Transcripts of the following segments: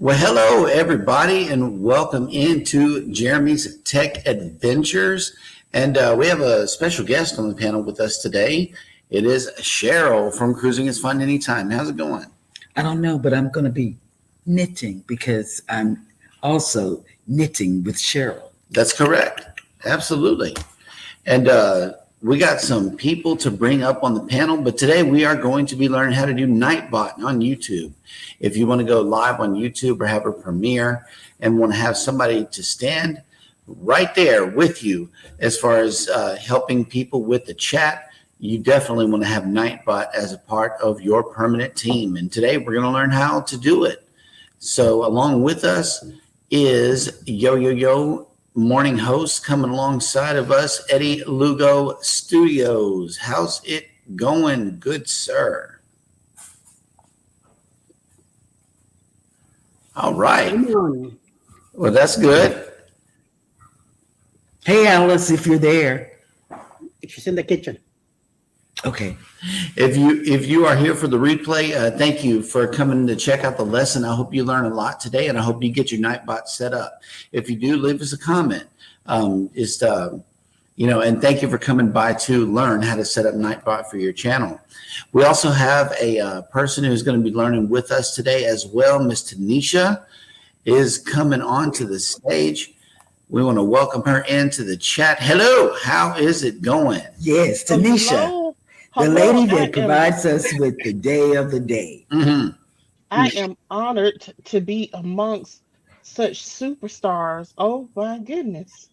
Well, hello, everybody, and welcome into Jeremy's Tech Adventures. And we have a special guest on the panel with us today. It is Cheryl from Cruising is Fun Anytime. How's it going? I don't know, but I'm going to be knitting because I'm also knitting with Cheryl. That's correct. Absolutely. And we got some people to bring up on the panel, but today we are going to be learning how to do Nightbot on YouTube. If you want to go live on YouTube or have a premiere and want to have somebody to stand right there with you as far as helping people with the chat, you definitely want to have Nightbot as a part of your permanent team. And today we're going to learn how to do it. So along with us is Yo morning host coming alongside of us, Eddie Lugo Studios. How's it going, good sir? All right. Well, that's good. Hey, Alice, if you're there. She's in the kitchen. Okay. If you are here for the replay, thank you for coming to check out the lesson. I hope you learn a lot today, and I hope you get your Nightbot set up. If you do, leave us a comment. And thank you for coming by to learn how to set up Nightbot for your channel. We also have a person who's going to be learning with us today as well. Miss Tanisha is coming onto the stage. We want to welcome her into the chat. Hello, how is it going? Yes, Tanisha. The lady that provides us with the day of the day. Mm-hmm. I am honored to be amongst such superstars. Oh my goodness.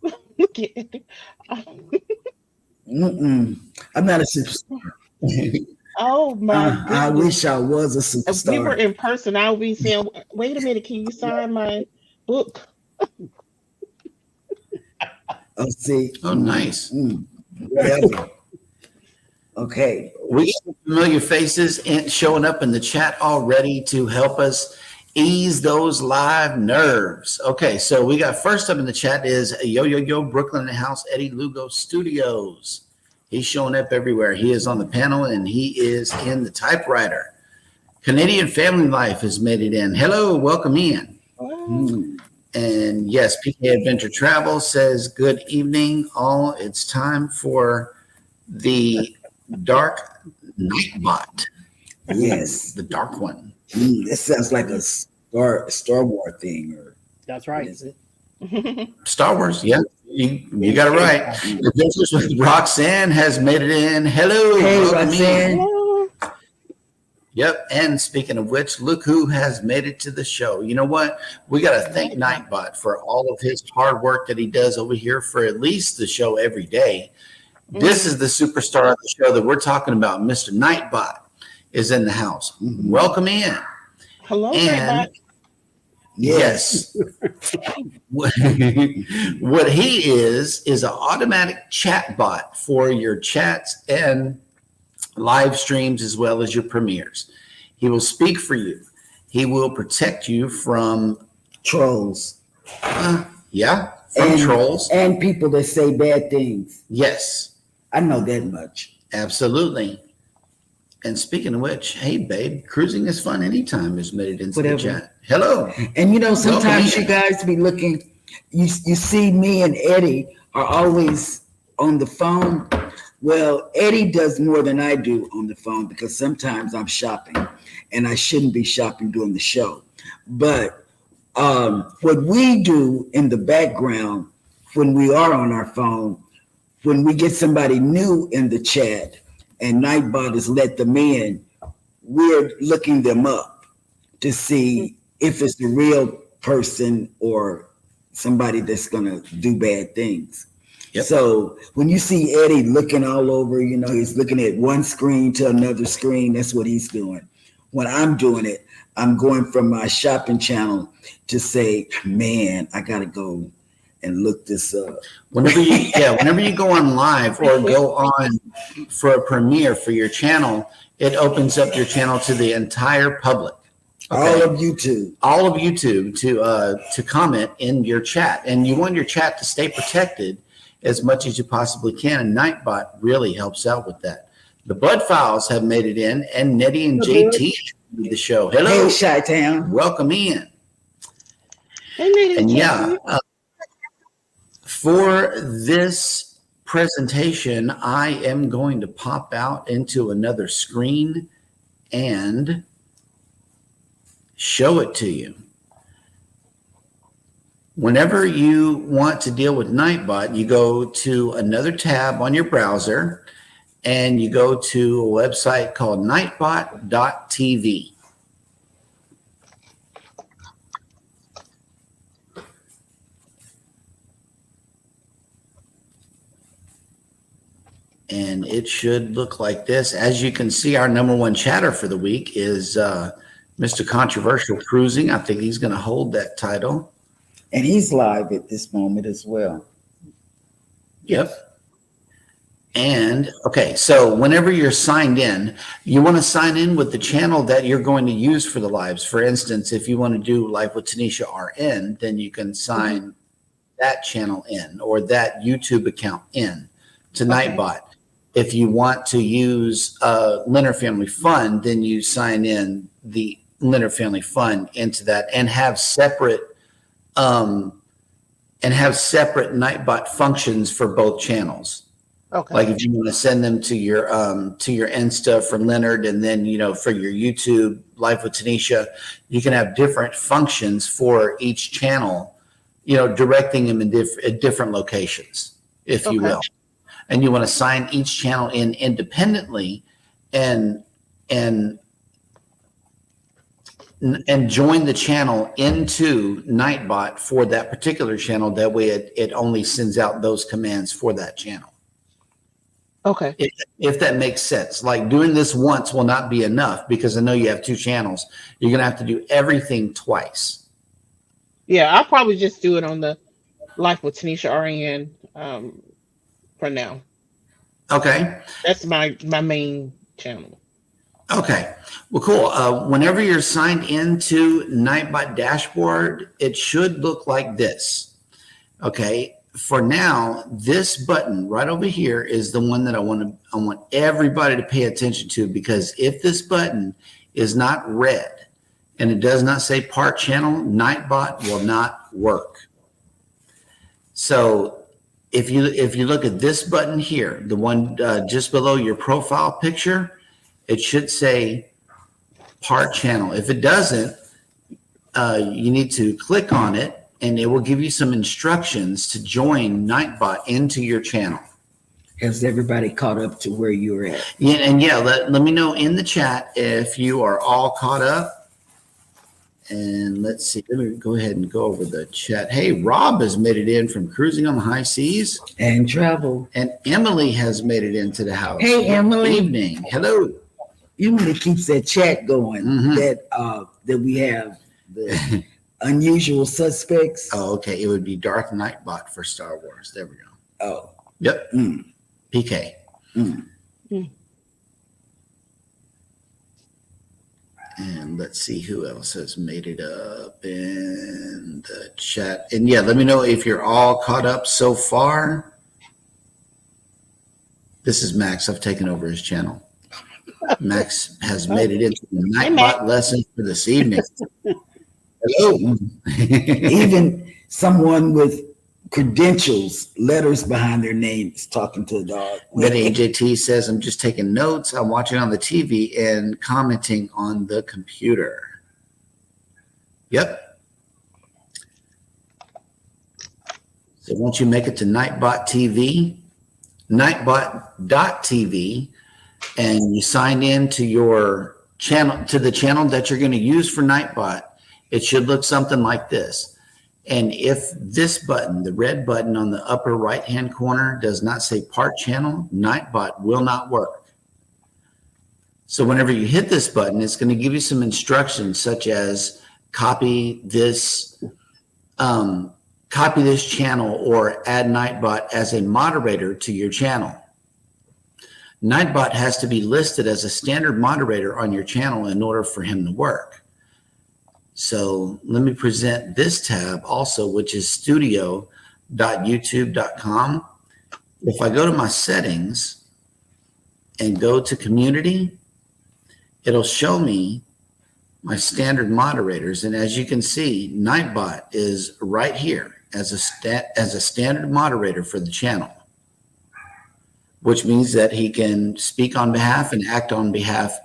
Look at it. I'm not a superstar. Oh my goodness. I wish I was a superstar. If we were in person, I would be saying, wait a minute, can you sign my book? Oh, see. Oh, nice. Whatever. Okay. We got familiar faces showing up in the chat already to help us ease those live nerves. Okay, so we got first up in the chat is Yo Brooklyn in the house, Eddie Lugo Studios. He's showing up everywhere. He is on the panel and he is in the typewriter. Canadian Family Life has made it in. Hello, welcome in. And yes, PK Adventure Travel says, good evening, all. It's time for the Dark Nightbot. Yes. The dark one. This sounds like a Star Wars thing. That's right. Is it? Star Wars, yeah. You got it right. Adventures with Roxanne has made it in. Hello. Hey, Roxanne. Hello. Yep. And speaking of which, look who has made it to the show. You know what? We got to thank Nightbot for all of his hard work that he does over here for at least the show every day. This is the superstar of the show that we're talking about. Mr. Nightbot is in the house. Welcome in. Hello, and Nightbot. Yes. What he is an automatic chat bot for your chats and live streams as well as your premieres. He will speak for you. He will protect you from Trolls. Trolls. And people that say bad things. Yes. I know that much. Absolutely. And speaking of which, hey, babe, Cruising is Fun Anytime has made it into the chat. Hello. And sometimes you guys be looking, you see me and Eddie are always on the phone. Well, Eddie does more than I do on the phone because sometimes I'm shopping and I shouldn't be shopping during the show. But what we do in the background when we are on our phone, when we get somebody new in the chat and Nightbot has let them in, we're looking them up to see if it's the real person or somebody that's going to do bad things. Yep. So when you see Eddie looking all over, he's looking at one screen to another screen. That's what he's doing. When I'm doing it, I'm going from my shopping channel to say, man, I got to go and look this up. Whenever you go on live or go on for a premiere for your channel, it opens up your channel to the entire public. Okay? All of YouTube to comment in your chat. And you want your chat to stay protected as much as you possibly can. And Nightbot really helps out with that. The Bud Files have made it in, and Nettie and JT the show. Hey, Hello, Chi-Town. welcome in. Hey, ladies And and yeah, gentlemen. for this presentation, I am going to pop out into another screen and show it to you. Whenever you want to deal with Nightbot, you go to another tab on your browser and you go to a website called nightbot.tv. And it should look like this. As you can see, our number one chatter for the week is Mr. Controversial Cruising. I think he's going to hold that title. And he's live at this moment as well. Yep. And okay, so whenever you're signed in, you want to sign in with the channel that you're going to use for the lives. For instance, if you want to do Live with Tanisha RN, then you can sign that channel in or that YouTube account in to Nightbot. If you want to use Leonard Family Fun, then you sign in the Leonard Family Fun into that and have separate Nightbot functions for both channels. Okay. Like if you want to send them to your Insta for Leonard, and then for your YouTube Life with Tanisha, you can have different functions for each channel, directing them in different locations, if you will. And you want to sign each channel in independently, and join the channel into Nightbot for that particular channel. That way, it only sends out those commands for that channel. Okay. If that makes sense. Like doing this once will not be enough, because I know you have two channels. You're going to have to do everything twice. Yeah, I'll probably just do it on the Life with Tanisha RN for now. Okay. That's my main channel. Okay. Well, cool. Whenever you're signed into Nightbot dashboard, it should look like this. Okay. For now, this button right over here is the one that I want everybody to pay attention to, because if this button is not red and it does not say part channel, Nightbot will not work. So if you look at this button here, the one just below your profile picture, it should say part channel. If it doesn't, you need to click on it, and it will give you some instructions to join Nightbot into your channel. Has everybody caught up to where you're at? Yeah, and let me know in the chat if you are all caught up. And let's see, let me go ahead and go over the chat. Hey, Rob has made it in from Cruising on the High Seas. And travel. And Emily has made it into the house. Hey, Emily. Good evening. Hello. Emily keeps that chat going. That we have the unusual suspects. Oh, okay. It would be Darth Nightbot for Star Wars. There we go. Oh. Yep. PK. And let's see who else has made it up in the chat. And yeah, let me know if you're all caught up so far. This is Max. I've taken over his channel. Max has made it into the Nightbot lesson for this evening. Hello. Even someone with credentials, letters behind their names, talking to the dog. Betty AJT says, I'm just taking notes. I'm watching on the TV and commenting on the computer. Yep. So once you make it to Nightbot TV, Nightbot.tv, and you sign in to your channel, to the channel that you're going to use for Nightbot, it should look something like this. And if this button, the red button on the upper right-hand corner, does not say part channel, Nightbot will not work. So whenever you hit this button, it's going to give you some instructions, such as copy this channel or add Nightbot as a moderator to your channel. Nightbot has to be listed as a standard moderator on your channel in order for him to work. So let me present this tab also, which is studio.youtube.com. If I go to my settings and go to community, it'll show me my standard moderators. And as you can see, Nightbot is right here as a standard moderator for the channel, which means that he can speak on behalf and act on behalf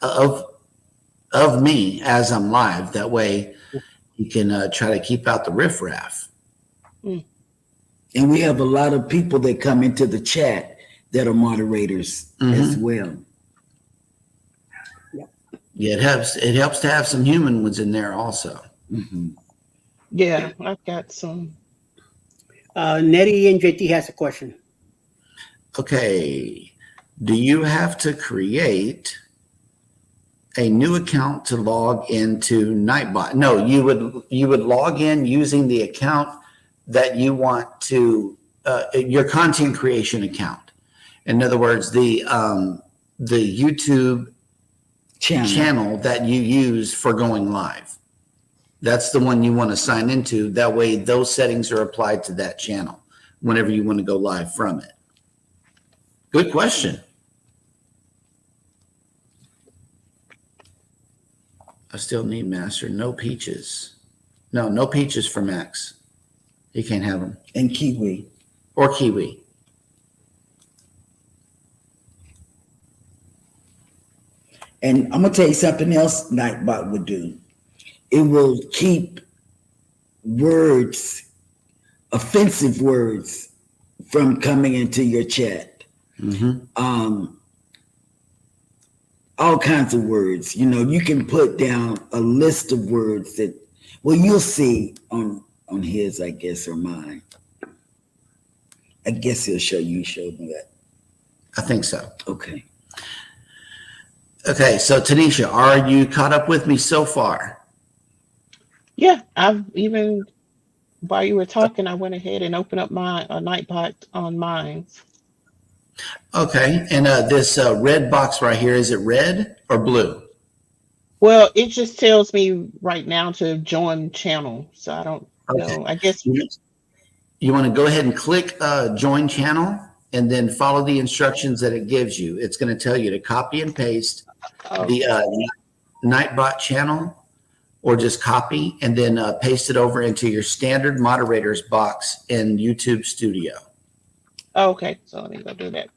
of me as I'm live. That way he can try to keep out the riffraff. And we have a lot of people that come into the chat that are moderators as well. Yeah, it helps to have some human ones in there also. Yeah, I've got some. Nettie and JT has a question. Okay. Do you have to create a new account to log into Nightbot? No, you would log in using the account that you want to, your content creation account. In other words, the YouTube channel that you use for going live. That's the one you want to sign into. That way those settings are applied to that channel whenever you want to go live from it. Good question. I still need master. No peaches. No peaches for Max. He can't have them. And kiwi. Or kiwi. And I'm gonna tell you something else Nightbot would do. It will keep words, offensive words, from coming into your chat. All kinds of words. You know, you can put down a list of words that, well, you'll see on his, I guess, or mine. I guess he'll show you. Showed me that. I think so. Okay. Okay, so Tanisha, are you caught up with me so far? Yeah, I've even while you were talking, I went ahead and opened up my Nightbot on mine. Okay, and this red box right here, is it red or blue? Well, it just tells me right now to join channel, so I don't know. I guess you want to go ahead and click join channel and then follow the instructions that it gives you. It's going to tell you to copy and paste the Nightbot channel, or just copy and then paste it over into your standard moderators box in YouTube Studio. Oh, okay, so let me go do that.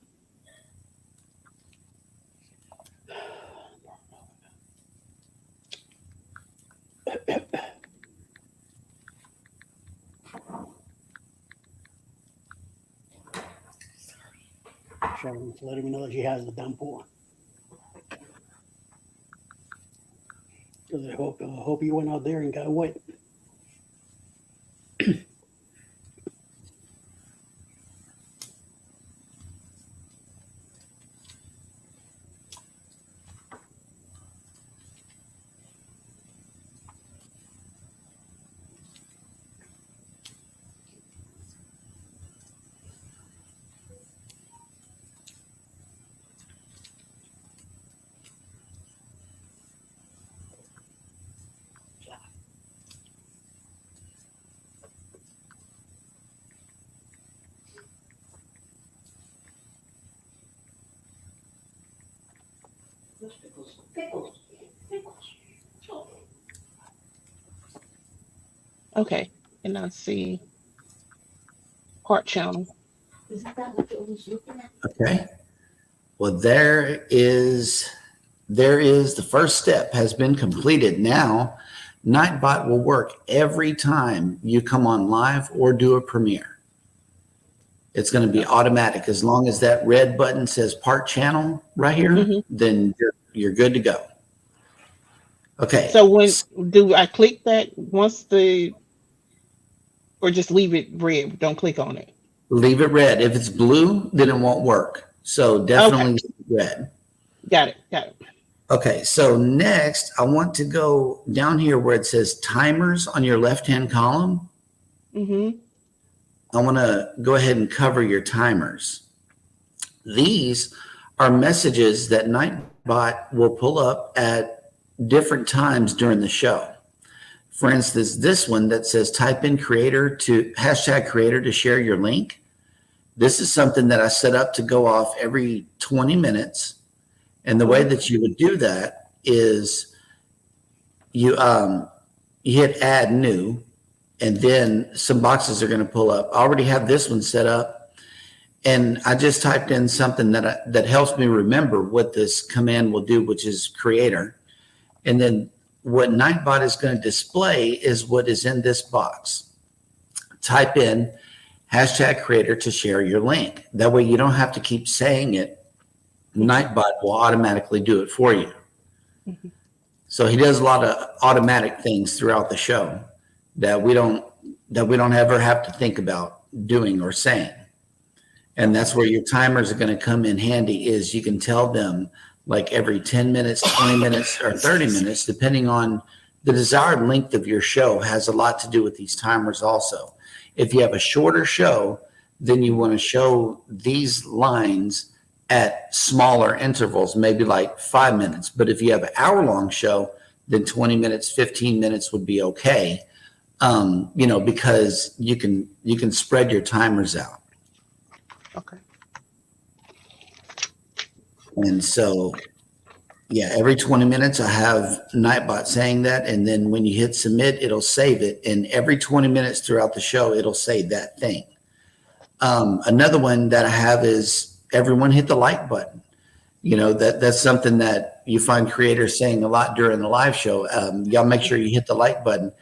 Sharon's letting me know that she has the downpour. Because I hope you went out there and got wet. Okay, and I see part channel. Okay. Well, there is the first step has been completed. Now, Nightbot will work every time you come on live or do a premiere. It's going to be automatic. As long as that red button says part channel right here, then you're good to go. Okay. So when do I click that once or just leave it red? Don't click on it. Leave it red. If it's blue, then it won't work. So definitely red. Got it. Okay, so next I want to go down here where it says timers on your left-hand column. I want to go ahead and cover your timers. These are messages that Nightbot will pull up at different times during the show. For instance, this one that says type in creator to share your link. This is something that I set up to go off every 20 minutes. And the way that you would do that is you hit add new, and then some boxes are going to pull up. I already have this one set up, and I just typed in something that helps me remember what this command will do, which is creator. And then what Nightbot is going to display is what is in this box. Type in #creator to share your link. That way you don't have to keep saying it. Nightbot will automatically do it for you. Mm-hmm. So he does a lot of automatic things throughout the show that we don't ever have to think about doing or saying. And that's where your timers are going to come in handy, is you can tell them like every 10 minutes, 20 minutes, or 30 minutes, depending on the desired length of your show, has a lot to do with these timers also. If you have a shorter show, then you want to show these lines at smaller intervals, maybe like 5 minutes. But if you have an hour-long show, then 20 minutes, 15 minutes would be okay. Because you can spread your timers out. Okay. And so, yeah, every 20 minutes I have Nightbot saying that, and then when you hit submit, it'll save it. And every 20 minutes throughout the show, it'll say that thing. Another one that I have is everyone hit the like button. That's something that you find creators saying a lot during the live show. Y'all make sure you hit the like button.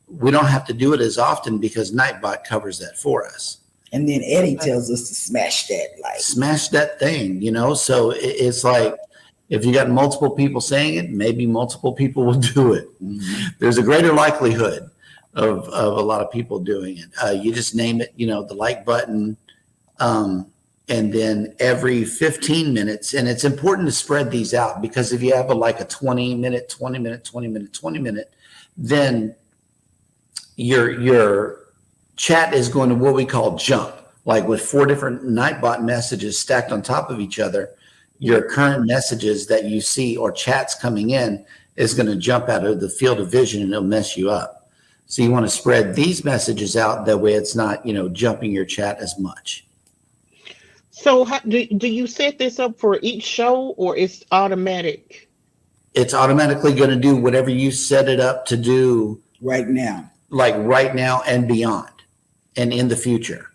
We don't have to do it as often because Nightbot covers that for us. And then Eddie tells us to smash that like. Smash that thing, So it's like, if you got multiple people saying it, maybe multiple people will do it. Mm-hmm. There's a greater likelihood of a lot of people doing it. You just name it, the like button. And then every 15 minutes, and it's important to spread these out, because if you have a 20 minute, 20 minute, 20 minute, 20 minute, then your chat is going to what we call jump, like with 4 different Nightbot messages stacked on top of each other. Your current messages that you see or chats coming in is going to jump out of the field of vision, and it'll mess you up. So you want to spread these messages out. That way it's not, jumping your chat as much. So do you set this up for each show, or it's automatic? It's automatically going to do whatever you set it up to do right now. Like right now and beyond and in the future.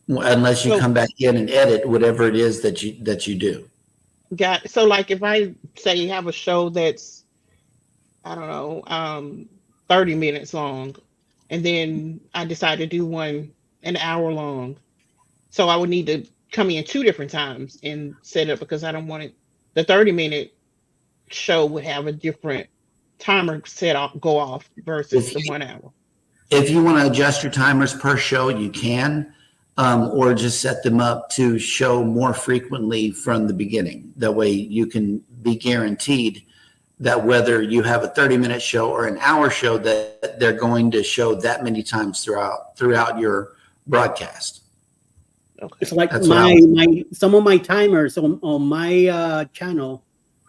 Unless you come back in and edit whatever it is that you do. Got it. So like if I say have a show that's, I don't know, 30 minutes long, and then I decide to do one an hour long. So I would need to come in 2 different times and set it up, because I don't want it. The 30-minute show would have a different timer go off versus the 1 hour. If you want to adjust your timers per show, you can, or just set them up to show more frequently from the beginning. That way you can be guaranteed that whether you have a 30-minute show or an hour show, that they're going to show that many times throughout your broadcast. Okay. It's like some of my timers on my channel,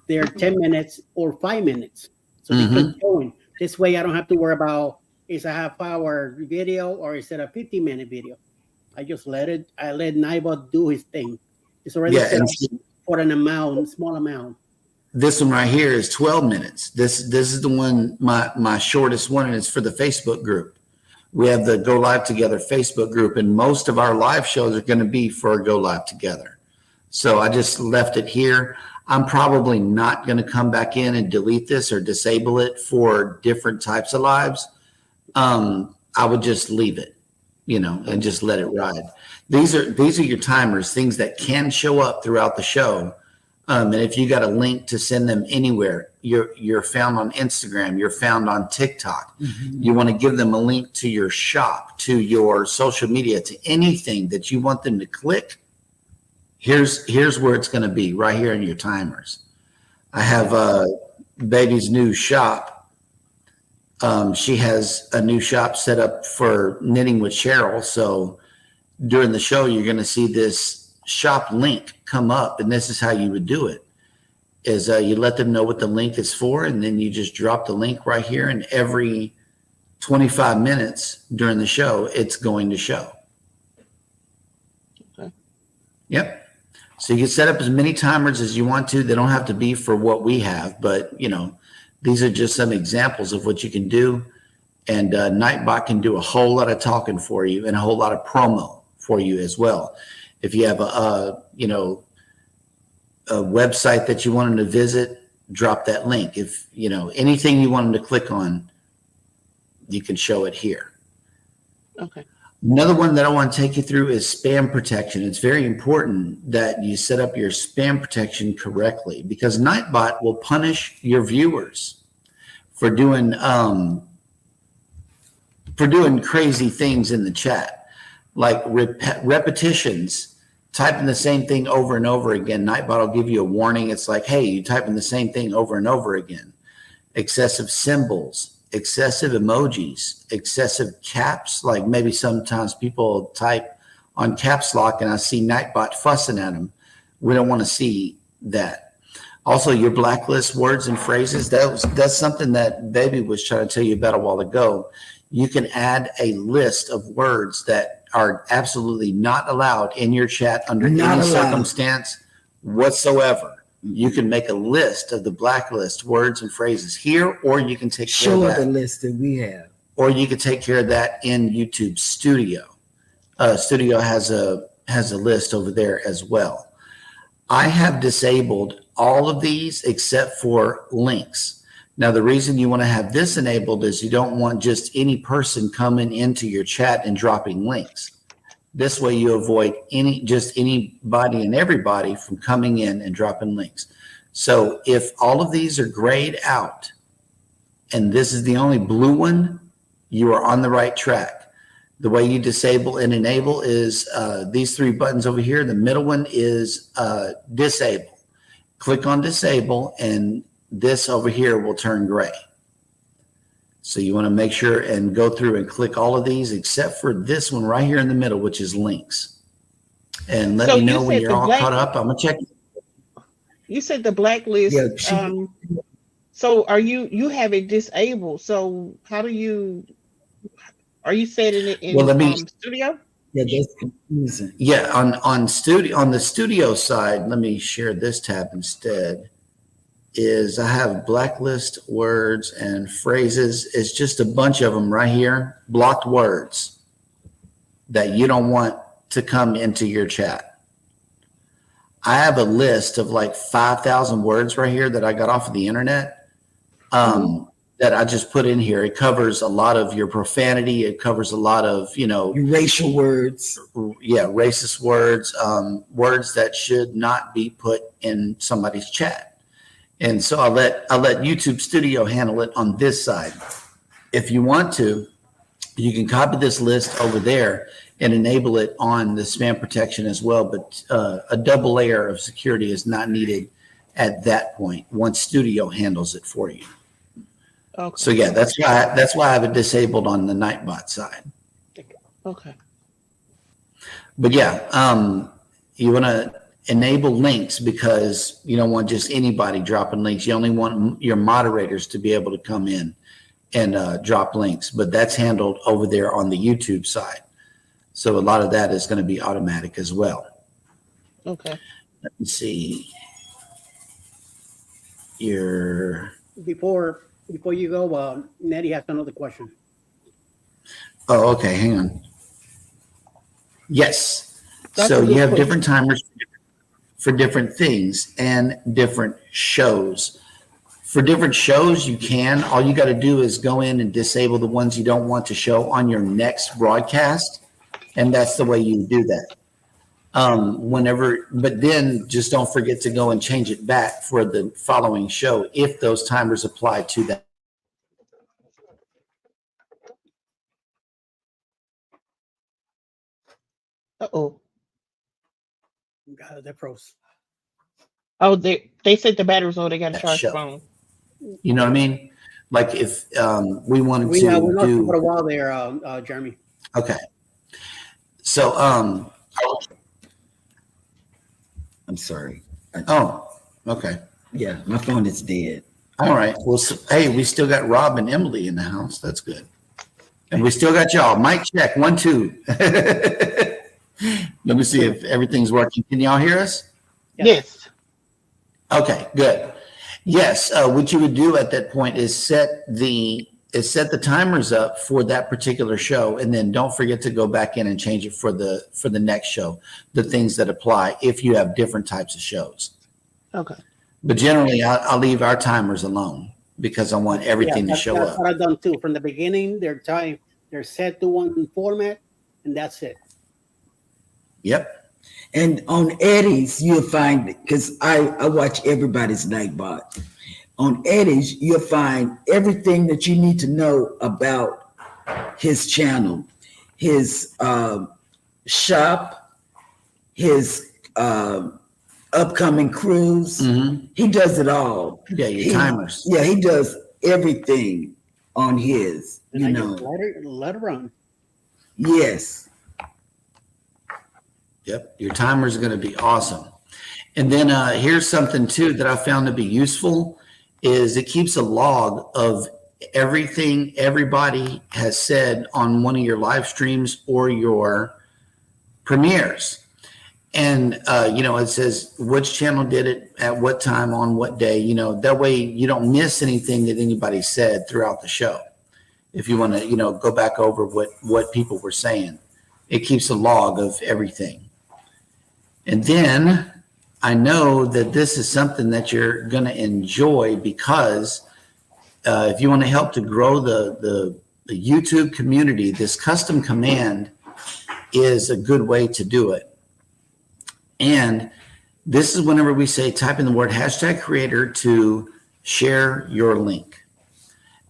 they're 10 minutes or 5 minutes. So they keep going. This way I don't have to worry about is a half-hour video or is it a 50-minute video. I just let Nightbot do his thing. It's already set up for an small amount. This one right here is 12 minutes. This is the one, my shortest one, and it's for the Facebook group. We have the Go Live Together Facebook group, and most of our live shows are going to be for Go Live Together. So I just left it here. I'm probably not going to come back in and delete this or disable it for different types of lives. I would just leave it, and just let it ride. These are your timers, things that can show up throughout the show. And if you got a link to send them anywhere, you're found on Instagram, you're found on TikTok. Mm-hmm. You want to give them a link to your shop, to your social media, to anything that you want them to click. Here's where it's going to be, right here in your timers. I have Baby's new shop. She has a new shop set up for Knitting with Cheryl. So during the show, you're going to see this shop link come up, and this is how you would do it. Is you let them know what the link is for, and then you just drop the link right here, and every 25 minutes during the show, it's going to show. Okay. Yep. So you can set up as many timers as you want to. They don't have to be for what we have, but These are just some examples of what you can do. And Nightbot can do a whole lot of talking for you and a whole lot of promo for you as well. If you have a website that you want them to visit, drop that link. If, anything you want them to click on, you can show it here. Okay. Another one that I want to take you through is spam protection. It's very important that you set up your spam protection correctly, because Nightbot will punish your viewers for doing crazy things in the chat, like repetitions, typing the same thing over and over again. Nightbot will give you a warning. It's like, hey, you're typing the same thing over and over again. Excessive symbols, excessive emojis, excessive caps. Like maybe sometimes people type on caps lock and I see Nightbot fussing at them. We don't want to see that. Also, your blacklist words and phrases. That's something that Baby was trying to tell you about a while ago. You can add a list of words that are absolutely not allowed in your chat under any circumstance whatsoever. You can make a list of the blacklist words and phrases here, or you can take care of that. Show the list that we have. Or you can take care of that in YouTube Studio. Studio has a list over there as well. I have disabled all of these except for links. Now, the reason you want to have this enabled is you don't want just any person coming into your chat and dropping links. This way you avoid anybody and everybody from coming in and dropping links. So if all of these are grayed out and this is the only blue one, you are on the right track. The way you disable and enable is these three buttons over here. The middle one is disable. Click on disable and this over here will turn gray. So you want to make sure and go through and click all of these except for this one right here in the middle, which is links. And let me know when you're all caught up. I'm going to check. You said the blacklist. Yeah, so you have it disabled. So how are you setting it in Studio? Yeah, that's confusing. Yeah, on the studio side, let me share this tab instead. Is I have blacklist words and phrases. It's just a bunch of them right here, blocked words that you don't want to come into your chat. I have a list of like 5,000 words right here that I got off of the internet that I just put in here. It covers a lot of your profanity. It covers a lot of, racial words. Yeah, racist words, words that should not be put in somebody's chat. And so I'll let YouTube Studio handle it on this side. If you want to, you can copy this list over there and enable it on the spam protection as well. But a double layer of security is not needed at that point once Studio handles it for you. Okay. So yeah, that's why I have it disabled on the Nightbot side. Okay. But yeah, you want to enable links because you don't want just anybody dropping links. You only want your moderators to be able to come in and drop links, but that's handled over there on the YouTube side. So a lot of that is going to be automatic as well. Okay. Let me see. Before you go, Nettie has another question. Oh, okay. Hang on. Yes. So you have different timers for different things and different shows. For different shows, all you got to do is go in and disable the ones you don't want to show on your next broadcast. And that's the way you do that. But then just don't forget to go and change it back for the following show if those timers apply to that. Uh-oh. They're pros. Oh, they said the battery's low. They got to charge the phone. You know what I mean? Like if we wanted to do for a while there, Jeremy. Okay. So I'm sorry. Okay. Yeah, my phone is dead. All right. Well, hey, we still got Rob and Emily in the house. That's good. And we still got y'all. Mic check. 1, 2. Let me see if everything's working. Can y'all hear us? Yes. Okay, good. Yes, what you would do at that point is set the timers up for that particular show, and then don't forget to go back in and change it for the next show, the things that apply if you have different types of shows. Okay. But generally, I'll leave our timers alone because I want everything to show that's up. what I've done too. From the beginning, they're set to one format, and that's it. Yep. And on Eddie's, you'll find, because I watch everybody's Nightbot. On Eddie's, you'll find everything that you need to know about his channel, his shop, his upcoming cruise. Mm-hmm. He does it all. Yeah, your timers. Yeah, he does everything on his, And I just let it run. Yes. Yep, your timer is going to be awesome. And then here's something too that I found to be useful is it keeps a log of everything everybody has said on one of your live streams or your premieres. And, it says which channel did it at what time on what day, that way you don't miss anything that anybody said throughout the show. If you want to, go back over what people were saying, it keeps a log of everything. And then I know that this is something that you're going to enjoy because if you want to help to grow the YouTube community, this custom command is a good way to do it. And this is whenever we say type in the word #creator to share your link.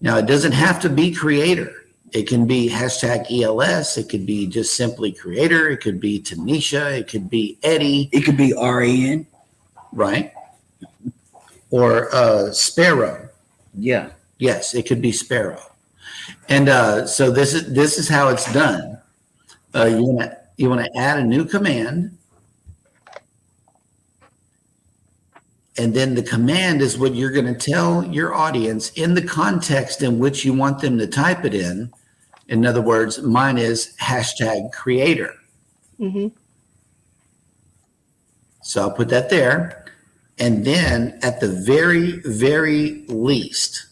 Now, it doesn't have to be creator. It can be #ELS. It could be just simply creator. It could be Tanisha. It could be Eddie. It could be RN. Right. Or Sparrow. Yeah. Yes, it could be Sparrow. And so this is how it's done. You want to add a new command. And then the command is what you're going to tell your audience in the context in which you want them to type it in. In other words, mine is #creator. Mm-hmm. So I'll put that there. And then at the very, very least,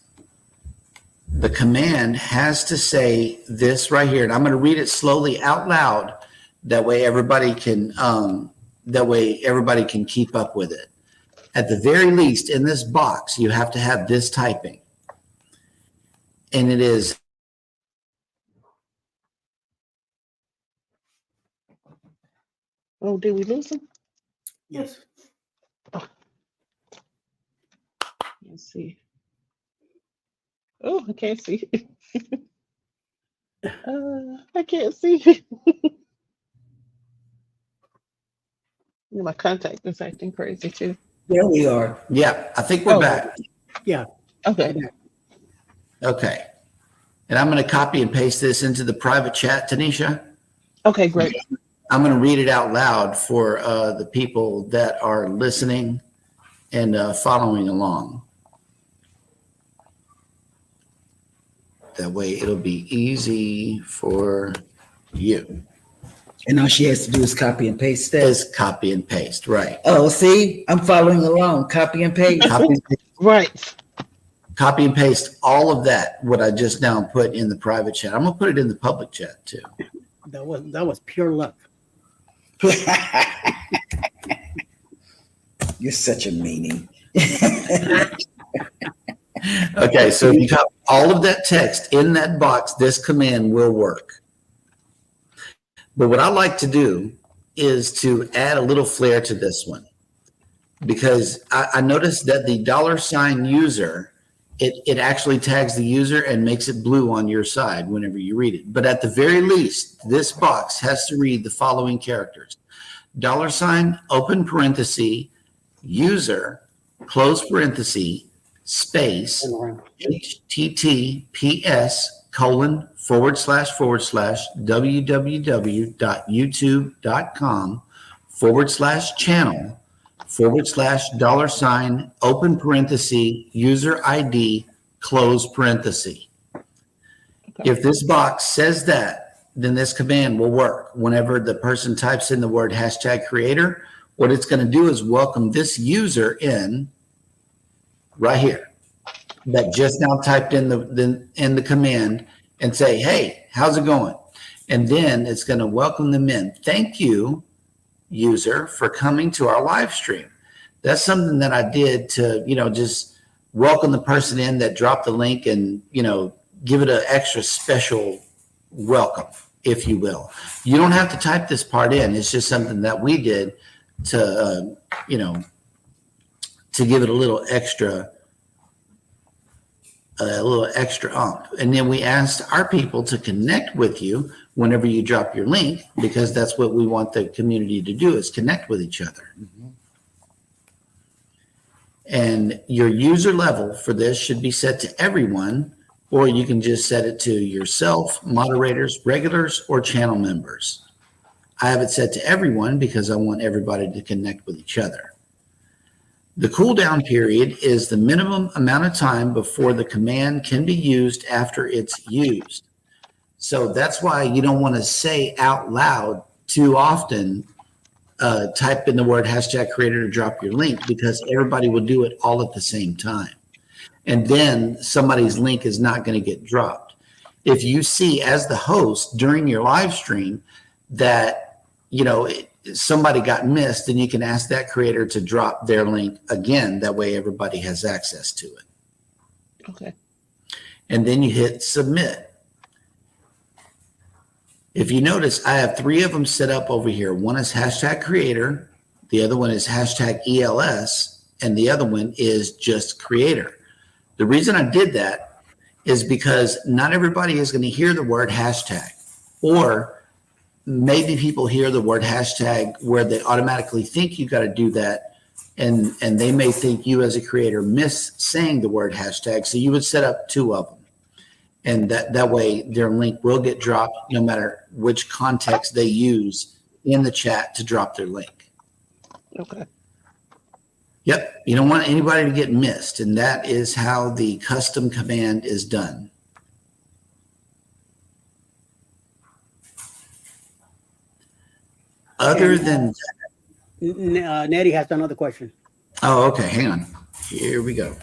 the command has to say this right here. And I'm going to read it slowly out loud. That way everybody can keep up with it. At the very least, in this box, you have to have this typing. And it is Oh, did we lose him? Yes. Let's see. Oh, I can't see. I can't see. My contact is acting crazy too. There we are. yeah, I think we're back. Yeah. Okay. Okay. And I'm going to copy and paste this into the private chat, Tanisha. Okay, great. I'm going to read it out loud for the people that are listening and following along. That way it'll be easy for you. And all she has to do is copy and paste that. Is copy and paste, right. Oh, see, I'm following along. Copy and paste. Right. Copy and paste all of that, what I just now put in the private chat. I'm going to put it in the public chat too. That was pure luck. You're such a meanie. Okay, so if you copy all of that text in that box, this command will work. But what I like to do is to add a little flair to this one, because I noticed that the $user, it actually tags the user and makes it blue on your side whenever you read it. But at the very least, this box has to read the following characters: $, open parenthesis, user, close parenthesis, space, https://www.youtube.com/channel/$ open parenthesis user ID close parenthesis. Okay. If this box says that, then this command will work. Whenever the person types in the word #creator, what it's going to do is welcome this user in right here that just now typed in the command and say, hey, how's it going? And then it's going to welcome them in. Thank you, user, for coming to our live stream. That's something that I did to, just welcome the person in that dropped the link and, give it an extra special welcome, if you will. You don't have to type this part in. It's just something that we did to, to give it a little extra oomph. And then we asked our people to connect with you whenever you drop your link, because that's what we want the community to do, is connect with each other. Mm-hmm. And your user level for this should be set to everyone, or you can just set it to yourself, moderators, regulars, or channel members. I have it set to everyone because I want everybody to connect with each other. The cooldown period is the minimum amount of time before the command can be used after it's used. So that's why you don't want to say out loud too often, type in the word #creator to drop your link, because everybody will do it all at the same time. And then somebody's link is not going to get dropped. If you see as the host during your live stream that, somebody got missed, then you can ask that creator to drop their link again. That way everybody has access to it. Okay. And then you hit submit. If you notice, I have 3 of them set up over here. One is #creator, the other one is #ELS, and the other one is just creator. The reason I did that is because not everybody is going to hear the word hashtag, or maybe people hear the word hashtag where they automatically think you got to do that. And they may think you as a creator miss saying the word hashtag. So you would set up 2 of them. And that way their link will get dropped no matter which context they use in the chat to drop their link. Okay. Yep. You don't want anybody to get missed. And that is how the custom command is done. Other than that, Nettie has another question. Oh, okay. Hang on. Here we go.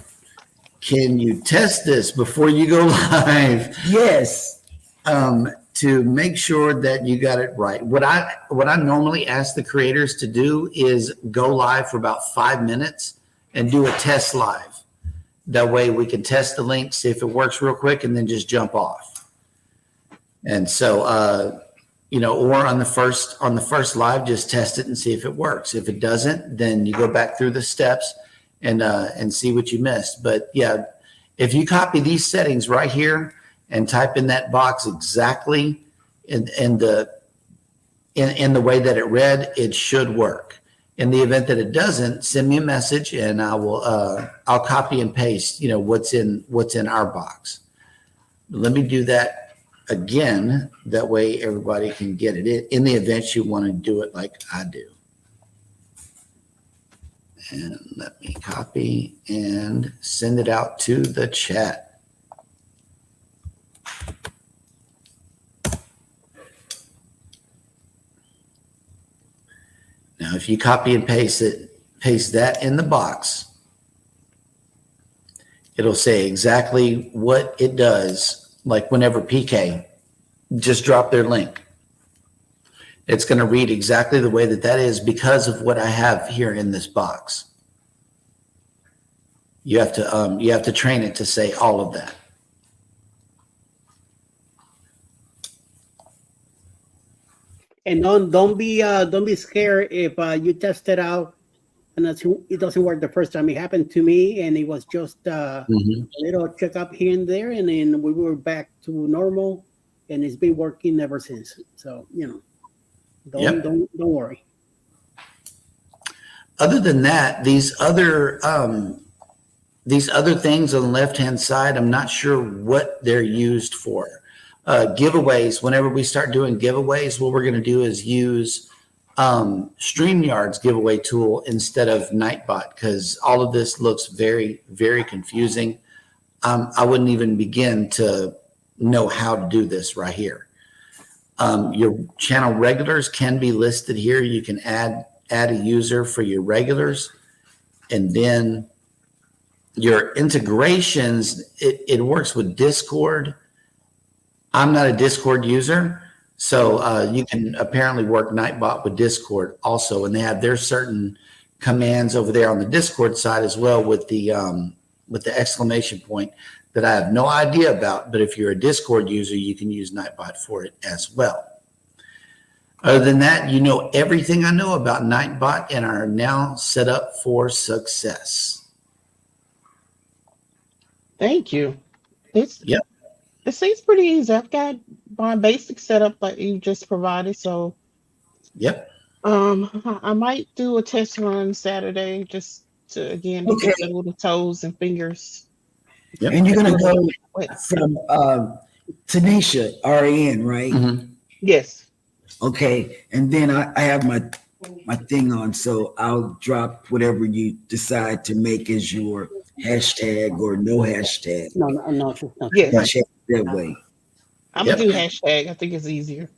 Can you test this before you go live? Yes. To make sure that you got it right. What I normally ask the creators to do is go live for about 5 minutes and do a test live. That way we can test the link, see if it works real quick, and then just jump off. And so, or on the first live, just test it and see if it works. If it doesn't, then you go back through the steps and see what you missed. But yeah, if you copy these settings right here and type in that box exactly in the way that it read, it should work. In the event that it doesn't, send me a message and I'll copy and paste, what's in our box. Let me do that again, that way everybody can get it in the event you want to do it like I do. And let me copy and send it out to the chat. Now, if you copy and paste that in the box, it'll say exactly what it does. Like whenever PK just drop their link, it's going to read exactly the way that is because of what I have here in this box. You have to train it to say all of that. And don't be scared if you test it out and it doesn't work the first time. It happened to me, and it was just a little checkup here and there, and then we were back to normal, and it's been working ever since. So don't worry. Other than that, these other things on the left-hand side, I'm not sure what they're used for. Giveaways. Whenever we start doing giveaways, what we're going to do is use StreamYard's giveaway tool instead of Nightbot, because all of this looks very, very confusing. I wouldn't even begin to know how to do this right here. Your channel regulars can be listed here. You can add a user for your regulars, and then your integrations, it works with Discord. I'm not a Discord user, so you can apparently work Nightbot with Discord also, and they have their certain commands over there on the Discord side as well with the exclamation point that I have no idea about. But if you're a Discord user, you can use Nightbot for it as well. Other than that, you know everything I know about Nightbot and are now set up for success. Thank you. Yep. It seems pretty easy. I've got my basic setup that you just provided. So Yep. I might do a test run Saturday just to again Okay. get the little toes and fingers. Yep. And you're gonna go What? from Tanisha RN, right? Mhm. Yes. Okay, and then I have my thing on, so I'll drop whatever you decide to make as your hashtag or no hashtag. No. Yes. Hashtag that way. I'm Yep. gonna do hashtag. I think it's easier.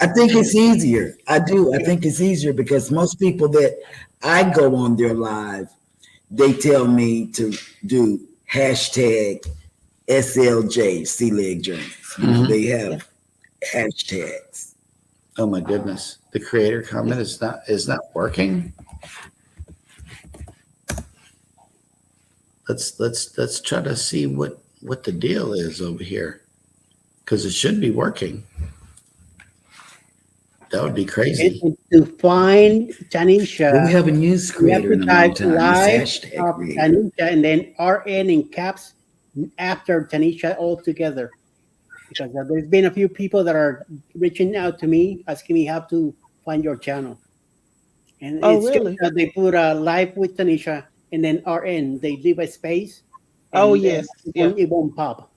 I think it's easier. I do. I think it's easier because most people that I go on their live, they tell me to do hashtag SLJ, Sea Leg Journeys. You know, they have hashtags. Oh my goodness. The creator comment is not working. Let's try to see what the deal is over here. Because it should be working. That would be crazy. And to find Tanisha, But we have a news you have creator to in a long type time. live It's hashtag of creator. Tanisha and then RN in caps after Tanisha all together. Because there's been a few people that are reaching out to me asking me how to find your channel. And Oh, it's really? just, they put a live with Tanisha and then RN. They leave a space. Oh, and, yes. it won't pop.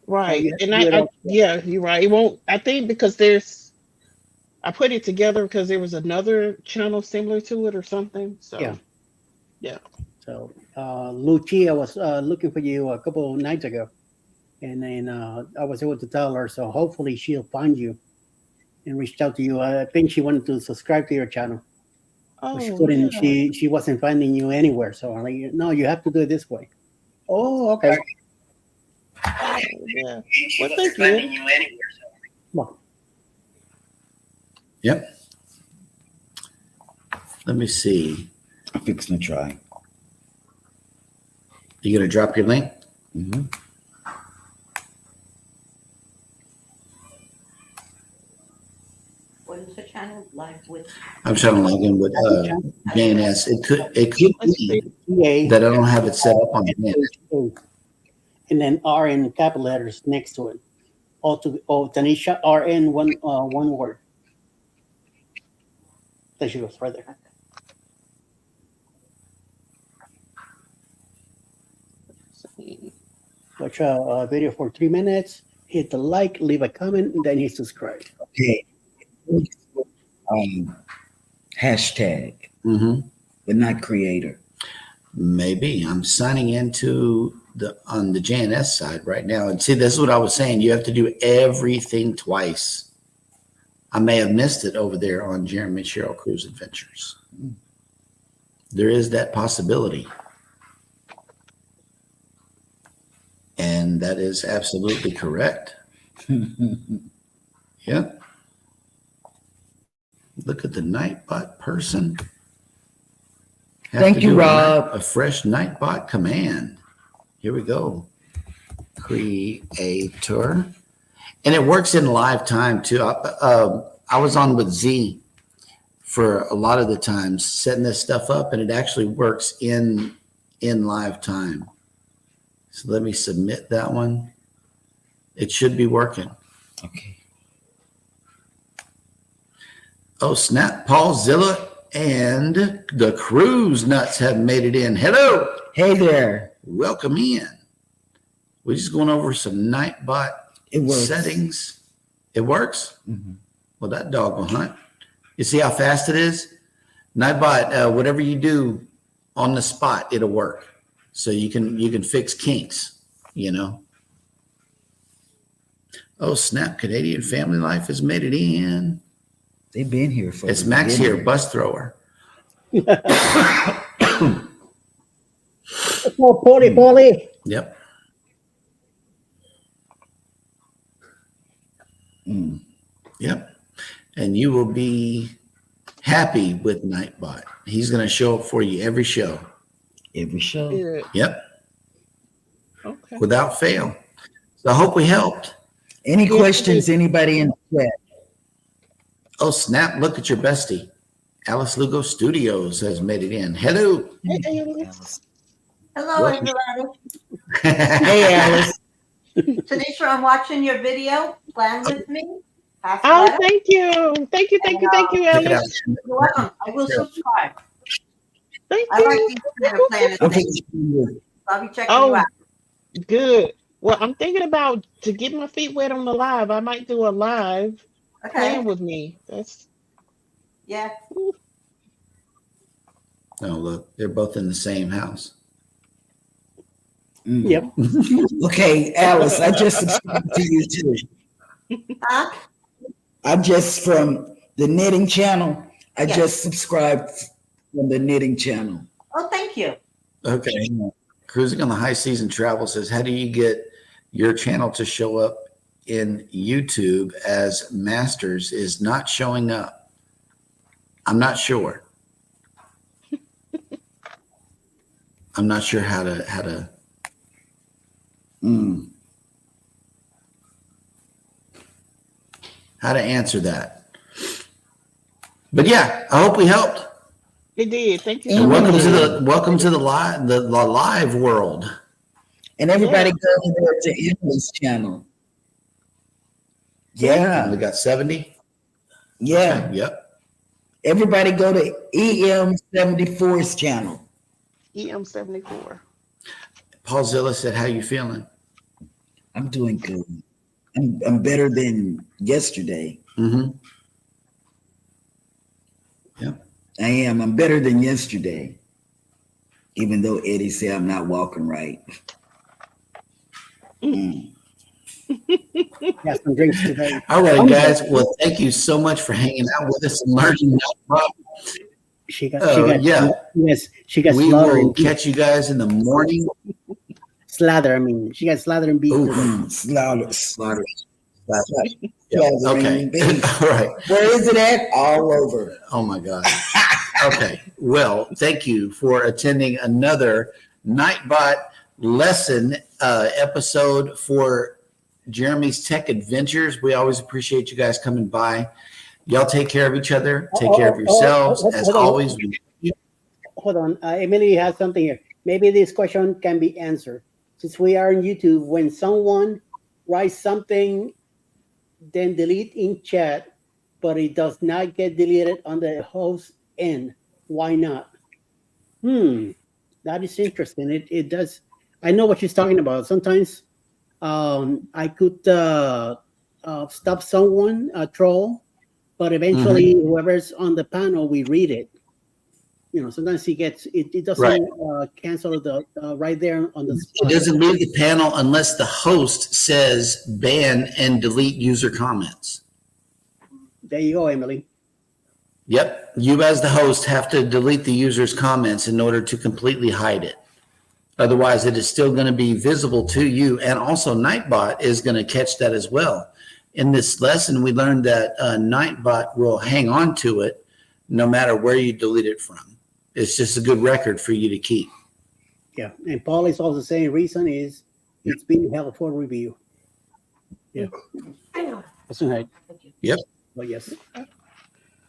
Right. you have And to do it all yeah, you're right. It won't. I think because I put it together because there was another channel similar to it or something. So Yeah. So Lucia was looking for you a couple of nights ago, and then I was able to tell her. So hopefully she'll find you and reached out to you. I think she wanted to subscribe to your channel. Oh, She couldn't. yeah. She wasn't finding you anywhere. So I'm like, no, you have to do it this way. Oh, okay. Oh, yeah. Well, thank you. Well, Yep. Let me see. I'm fixing to try. You gonna drop your link? Mm-hmm. What is the channel live with? I'm trying to log in with JNS. It could Let's be TA, that I don't have it set up on JNS. and then RN capital letters next to it. Tanisha RN one word. Then she goes further. Watch a video for 3 minutes. Hit the like, leave a comment, and then hit subscribe. Okay. Hashtag, Mm-hmm. but not creator. Maybe I'm signing into on the JNS side right now. And see, this is what I was saying. You have to do everything twice. I may have missed it over there on Jeremy Cheryl Cruise Adventures. There is that possibility. And that is absolutely correct. Yep. Look at the Nightbot person. Have Thank to you, do Rob. a fresh Nightbot command. Here we go. Creator. And it works in live time too. I was on with Z for a lot of the times setting this stuff up, and it actually works in live time. So let me submit that one. It should be working. Okay. Oh, snap. Paul Zilla and the Cruise Nuts have made it in. Hello. Hey there. Welcome in. We're just going over some Nightbot It works. settings. It works? Mm-hmm. Well, that dog will hunt. You see how fast it is? Nightbot, whatever you do on the spot, it'll work. So you can fix kinks, you know. Oh, snap. Canadian Family Life has made it in. They've been here for It's Max here, beginning. bus thrower. Oh, Polly. Yep. Mm. Yep. And you will be happy with Nightbot. He's going to show up for you every show. Every show. Good. Yep. Okay. Without fail. So I hope we helped. Any Yes, questions? Anybody in the chat? Oh, snap. Look at your bestie. Alice Lugo Studios has made it in. Hello. Hey, Alice. Hello, Welcome. everybody. Hey, Alice. Tanisha, I'm watching your video. Plan with me. Half Oh, left. thank you. Thank you, Check it out. Alice. You're welcome. I will subscribe. Thank I like you. these kind of planning Okay. things. I'll be checking Oh, you out. good. Well, I'm thinking about to get my feet wet on the live. I might do a live Okay. playing with me. That's Yeah. Oh, look. They're both in the same house. Mm. Yep. Okay, Alice, I just subscribed to you too. Huh? I just from the knitting channel. I Yes. just subscribed from the knitting channel. Oh, thank you. Okay. Cruising on the High Season Travel says, how do you get your channel to show up in YouTube as Masters is not showing up? I'm not sure. I'm not sure how to. Mm. How to answer that. But yeah, I hope we helped. it did. Thank you And so Welcome much. to the live world. And everybody go over there to Emily's channel. We Yeah, got 70. yeah. Yep. Everybody go to EM74's channel. EM74. Paul Zilla said, how you feeling? I'm doing good. I'm better than yesterday. Mm-hmm. I am. I'm better than yesterday. Even though Eddie said I'm not walking right. Mm. Got some drinks today. All right, guys. Well, thank you so much for hanging out with us and learning. She got Yeah. yes, she got We slaughtered will and beef. catch you guys in the morning. Slather. I mean, she got slathered and beef. Ooh. today. Slaughter. Slaughter. Yeah, Okay. All right. Where is it at? All over. Oh my God. Okay. Well, thank you for attending another Nightbot lesson episode for Jeremy's Tech Adventures. We always appreciate you guys coming by. Y'all take care of each other. Take care of yourselves. As hold on. always. Hold on. Emily has something here. Maybe this question can be answered. Since we are on YouTube, when someone writes something, then delete in chat, but it does not get deleted on the host end. Why not? That is interesting. It does. I know what she's talking about. Sometimes I could stop someone, a troll, but eventually whoever's on the panel, we read it. You know, sometimes he gets it doesn't Right. cancel the right there on the It spot. doesn't leave the panel unless the host says ban and delete user comments. There you go, Emily. Yep. You as the host have to delete the user's comments in order to completely hide it. Otherwise, it is still going to be visible to you. And also Nightbot is going to catch that as well. In this lesson, we learned that Nightbot will hang on to it no matter where you delete it from. It's just a good record for you to keep. Yeah, and Paul is also saying reason is it's being held for review. Yeah, that's right. Yep. But yes,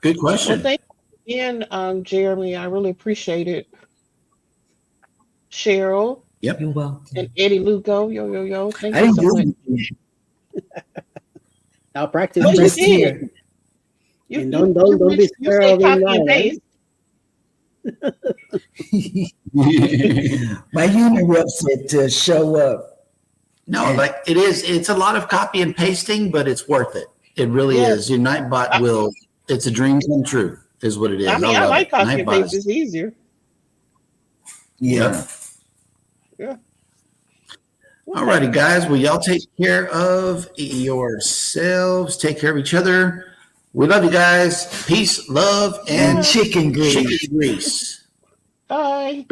Good Well, question. thank you again, Jeremy. I really appreciate it. Cheryl Yep. You're welcome. and Eddie Lugo. Yo. Thank I you didn't so much. do it. now practice. Well, you just did. here. And don't be you scared said of being copy and live, right? paste. My unirep said to show up. No, like it's a lot of copy and pasting, but it's worth it. It really Yeah. is. Your Nightbot will, it's a dream come true, is what it is. I mean, I love like it. copy and Nightbot paste. is- It's easier. Yeah. Yeah. All righty, guys. Well, y'all take care of yourselves. Take care of each other. We love you guys. Peace, love, And and chicken grease. chicken grease. Bye.